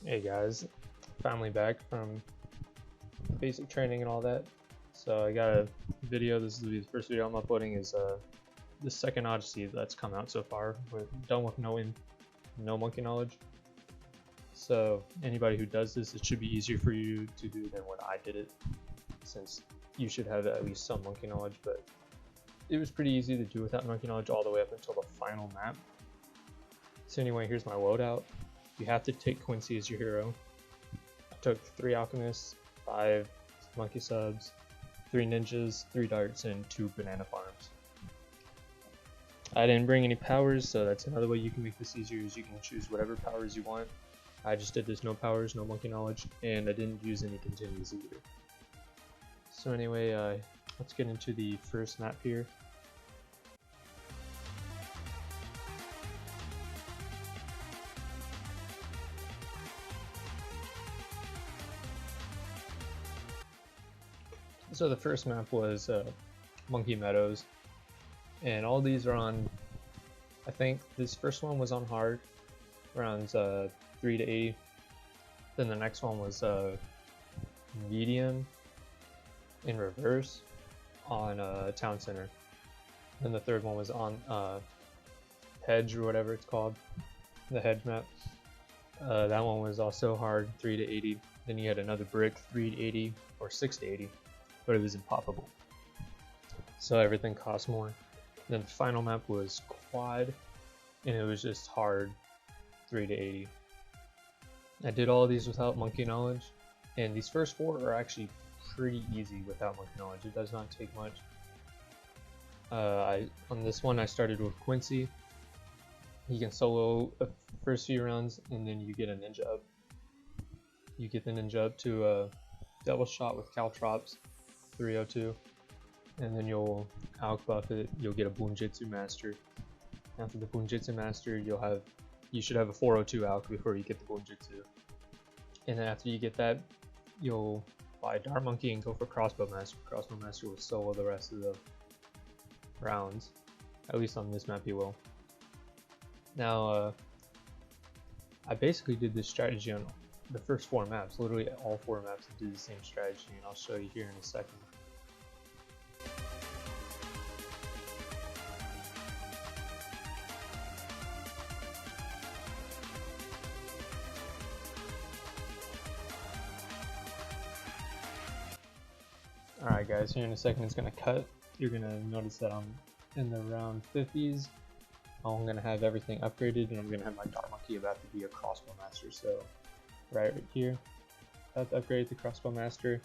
Hey guys, finally back from basic training and all that. So I got a video. This is the first video I'm uploading. Is the second Odyssey that's come out so far. We're done with no monkey knowledge. So anybody who does this, it should be easier for you to do than when I did it, since you should have at least some monkey knowledge. But it was pretty easy to do without monkey knowledge all the way up until the final map. So anyway, here's my loadout. You have to take Quincy as your hero. I took 3 alchemists, 5 monkey subs, 3 ninjas, 3 darts, and 2 banana farms. I didn't bring any powers, so that's another way you can make this easier, is you can choose whatever powers you want. I just did this no powers, no monkey knowledge, and I didn't use any continues either. So anyway, let's get into the first map here. So the first map was Monkey Meadows, and all these are on, I think this first one was on hard, rounds 3 to 80. Then the next one was medium in reverse on town center. Then the third one was on hedge or whatever it's called, the hedge map. That one was also hard, 3 to 80. Then you had another brick, 3 to 80 or 6 to 80. But it was impoppable, so everything cost more. Then the final map was quad, and it was just hard, 3 to 80. I did all of these without monkey knowledge, and these first 4 are actually pretty easy without monkey knowledge. It does not take much. On this one I started with Quincy. He can solo the first few rounds, and then you get a ninja up. You get the ninja up to a double shot with caltrops, 302, and then you'll alch buff it. You'll get a Bunjitsu master. After the Bunjitsu master, you should have a 402 alch before you get the Bunjitsu. And then after you get that, you'll buy a Dart Monkey and go for Crossbow Master. Crossbow Master will solo the rest of the rounds. At least on this map you will. Now, I basically did this strategy on the first 4 maps. Literally all 4 maps do the same strategy, and I'll show you here in a second. Alright guys, here in a second it's going to cut. You're going to notice that I'm in the round 50s. I'm going to have everything upgraded, and I'm going to have my Dart Monkey about to be a Crossbow Master. So right here, about to upgrade the Crossbow Master.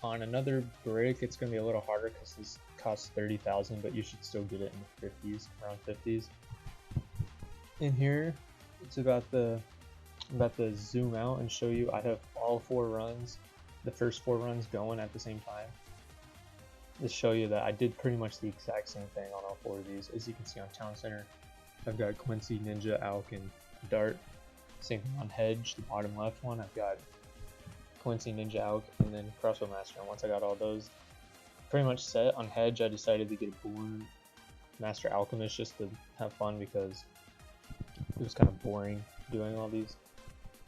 On another brick, it's going to be a little harder because this costs 30,000, but you should still get it in the 50s, around 50s. In here, it's about to zoom out and show you I have all 4 runs, the first 4 runs going at the same time. To show you that I did pretty much the exact same thing on all 4 of these. As you can see on Town Center, I've got Quincy, Ninja, Alch, and Dart. Same thing on Hedge, the bottom left one, I've got Quincy, Ninja, Alch, and then Crossbow Master. And once I got all those pretty much set, on Hedge I decided to get a Boon Master Alchemist just to have fun, because it was kind of boring doing all these.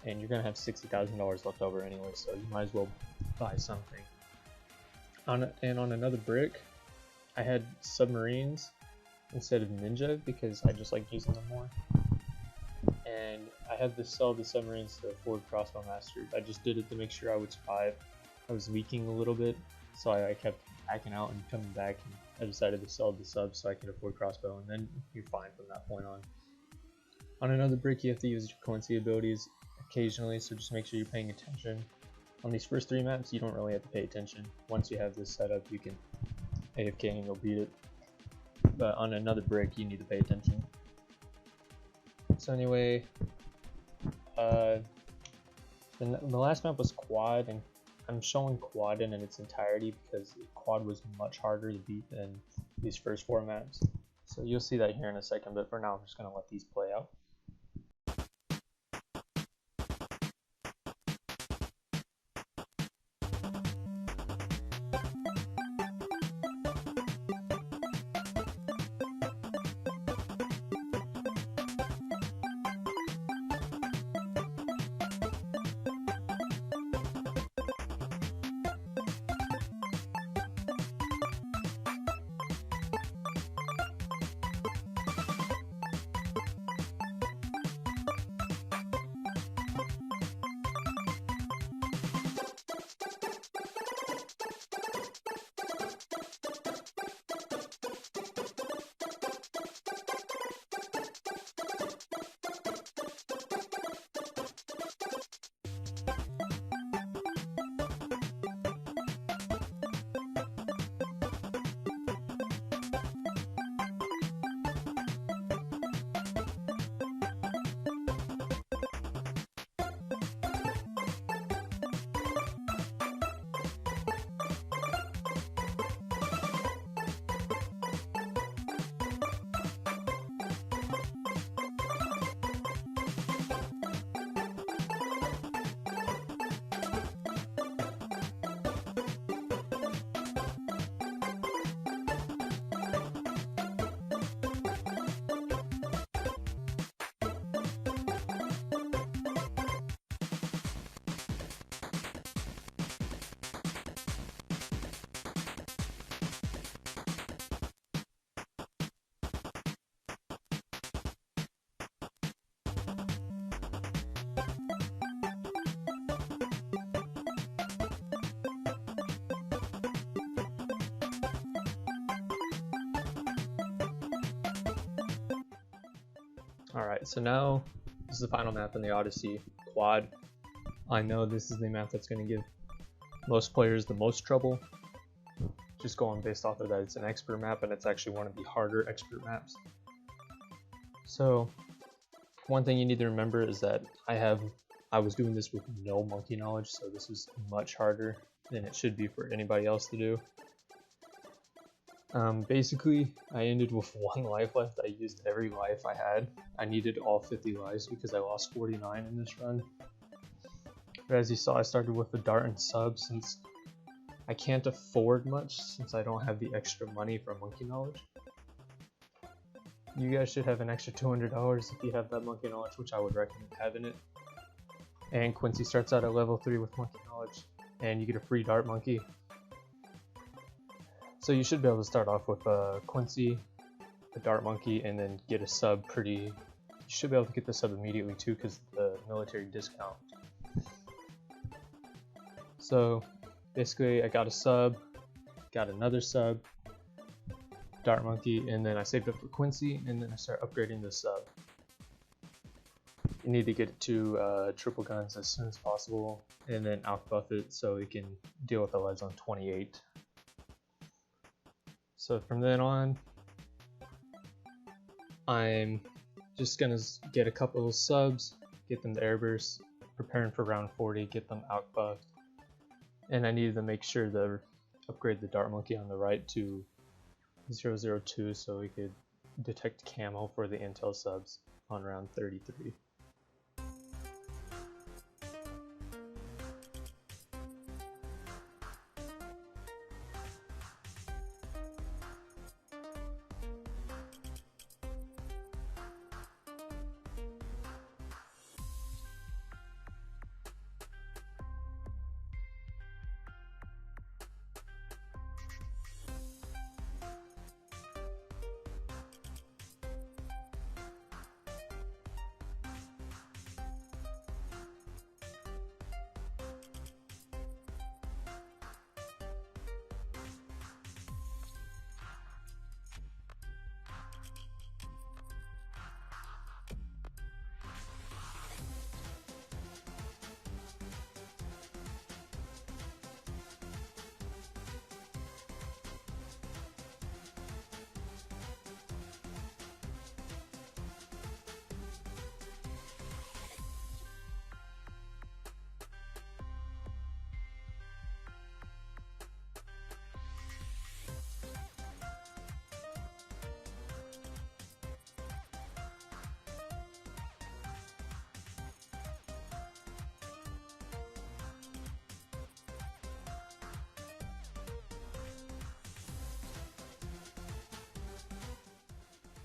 And you're going to have $60,000 left over anyway, so you might as well buy something. On another brick, I had submarines instead of ninja because I just like using them more. And I had to sell the submarines to afford Crossbow Master. I just did it to make sure I would survive. I was leaking a little bit, so I kept backing out and coming back, and I decided to sell the subs so I could afford Crossbow, and then you're fine from that point on. On another brick, you have to use your Quincy abilities occasionally, so just make sure you're paying attention. On these first 3 maps, you don't really have to pay attention. Once you have this set up, you can AFK and you'll beat it. But on another brick, you need to pay attention. So anyway, the last map was quad, and I'm showing quad in its entirety because quad was much harder to beat than these first 4 maps. So you'll see that here in a second, but for now I'm just going to let these play out. Alright, so now this is the final map in the Odyssey quad. I know this is the map that's going to give most players the most trouble. Just going based off of that, it's an expert map, and it's actually one of the harder expert maps. So one thing you need to remember is that I was doing this with no monkey knowledge, so this is much harder than it should be for anybody else to do. Basically, I ended with 1 life left. I used every life I had. I needed all 50 lives because I lost 49 in this run. But as you saw, I started with the dart and sub since I can't afford much since I don't have the extra money for monkey knowledge. You guys should have an extra $200 if you have that monkey knowledge, which I would recommend having it. And Quincy starts out at level 3 with monkey knowledge, and you get a free dart monkey. So you should be able to start off with Quincy, the dart monkey, and then get a sub you should be able to get the sub immediately too because the military discount. So basically I got a sub, got another sub, dart monkey, and then I saved up for Quincy, and then I start upgrading the sub. You need to get it to triple guns as soon as possible, and then outbuff it so it can deal with the leads on 28. So from then on, I'm just gonna get a couple of subs, get them to airburst, preparing for round 40, get them outbuffed, and I needed to make sure to upgrade the dart monkey on the right to 002 so we could detect camo for the intel subs on round 33.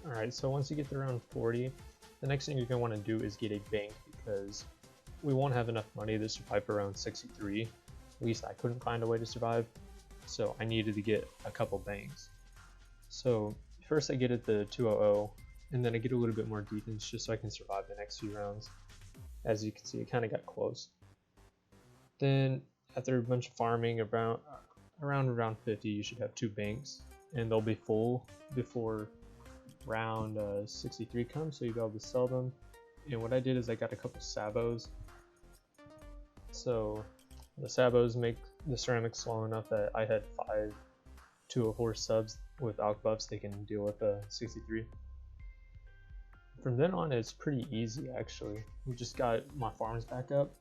Alright, so once you get to round 40, the next thing you're going to want to do is get a bank because we won't have enough money to survive for round 63. At least I couldn't find a way to survive, so I needed to get a couple banks. So first I get it the 200, and then I get a little bit more defense just so I can survive the next few rounds. As you can see, it kind of got close. Then after a bunch of farming, around round 50 you should have 2 banks, and they'll be full before round 63 comes, so you'll be able to sell them. And what I did is I got a couple sabos. So the sabos make the ceramics slow enough that I had 5 204 subs with alk buffs they can deal with 63. From then on it's pretty easy actually. We just got my farms back up,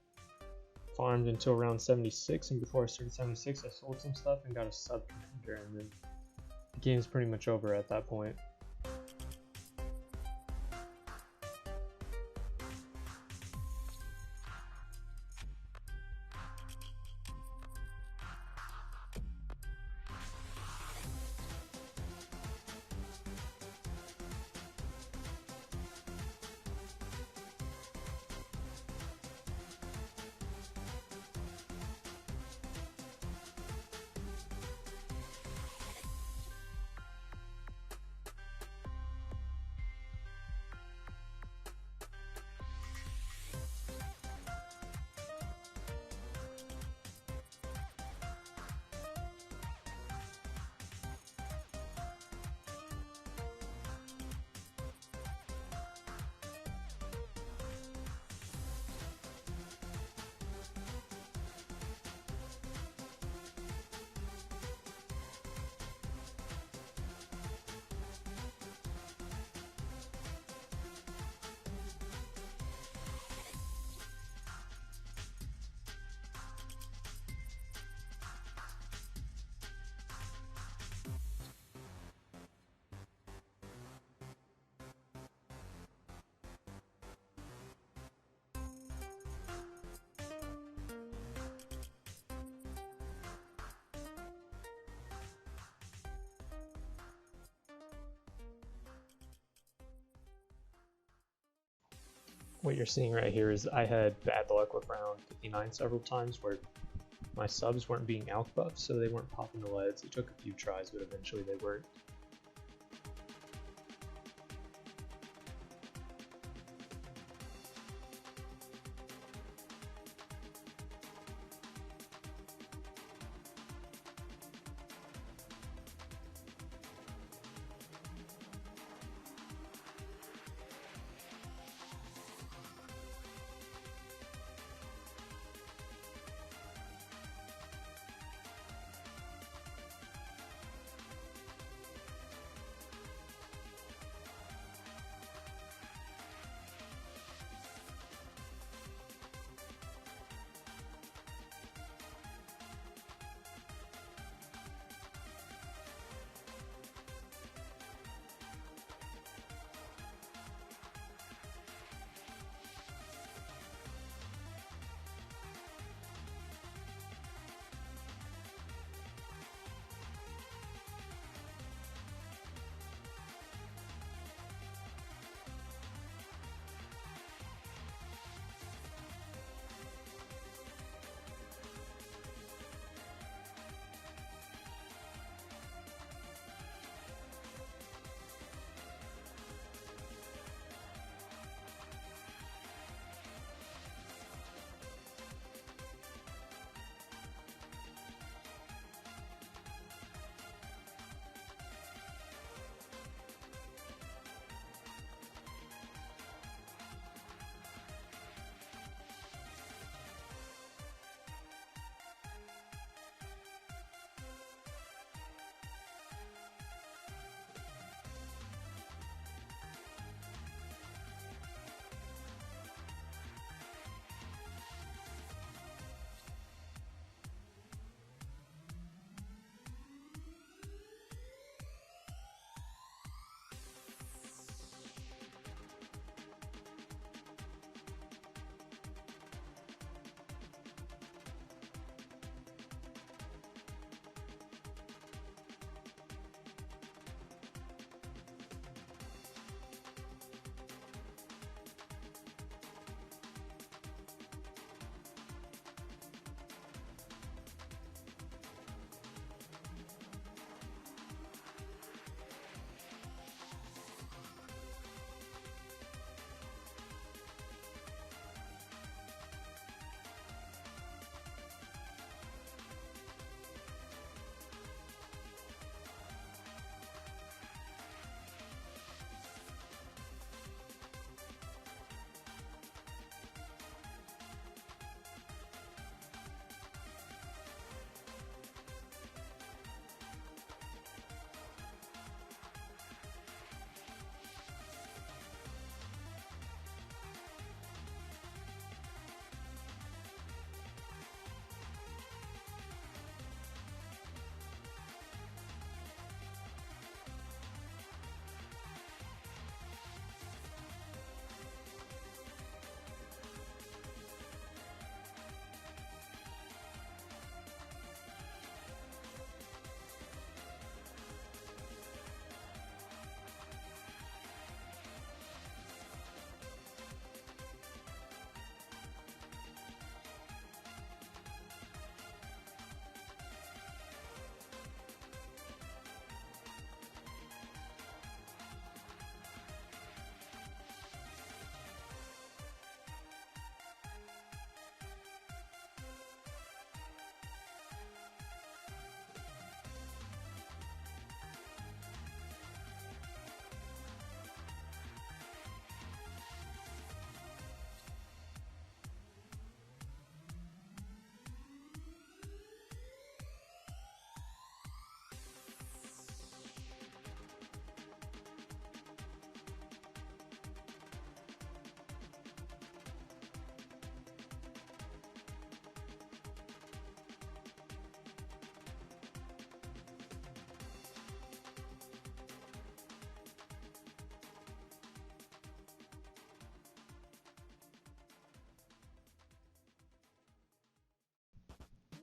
farmed until round 76, and before I started 76 I sold some stuff and got a sub commander, and then the game's pretty much over at that point. what you're seeing right here is I had bad luck with round 59 several times where my subs weren't being outbuffed, so they weren't popping the leads. It took a few tries, but eventually they worked.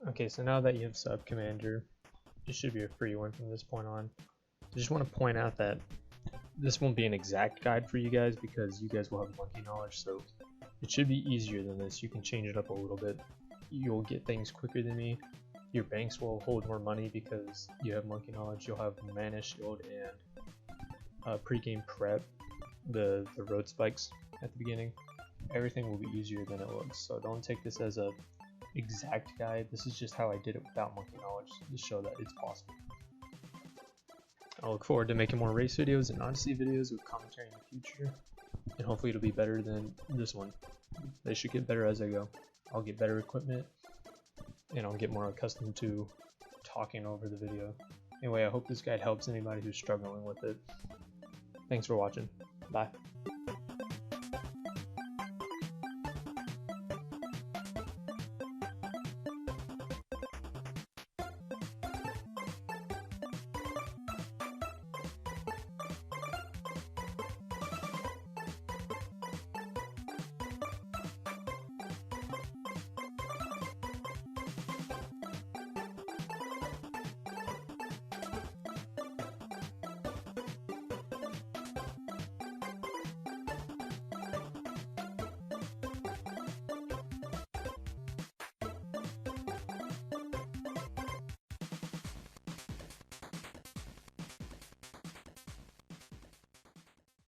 Okay, so now that you have Sub Commander, it should be a free one from this point on. I just want to point out that this won't be an exact guide for you guys because you guys will have monkey knowledge, so It should be easier than this. You can change it up a little bit. You'll get things quicker than me. Your banks will hold more money because you have monkey knowledge. You'll have mana shield and pre-game prep, the road spikes at the beginning. Everything will be easier than it looks. So don't take this as a exact guide. This is just how I did it without monkey knowledge to show that it's possible. I look forward to making more race videos and Odyssey videos with commentary in the future, and hopefully it'll be better than this one. They should get better as I go. I'll get better equipment, and I'll get more accustomed to talking over the video. Anyway, I hope this guide helps anybody who's struggling with it. Thanks for watching. Bye.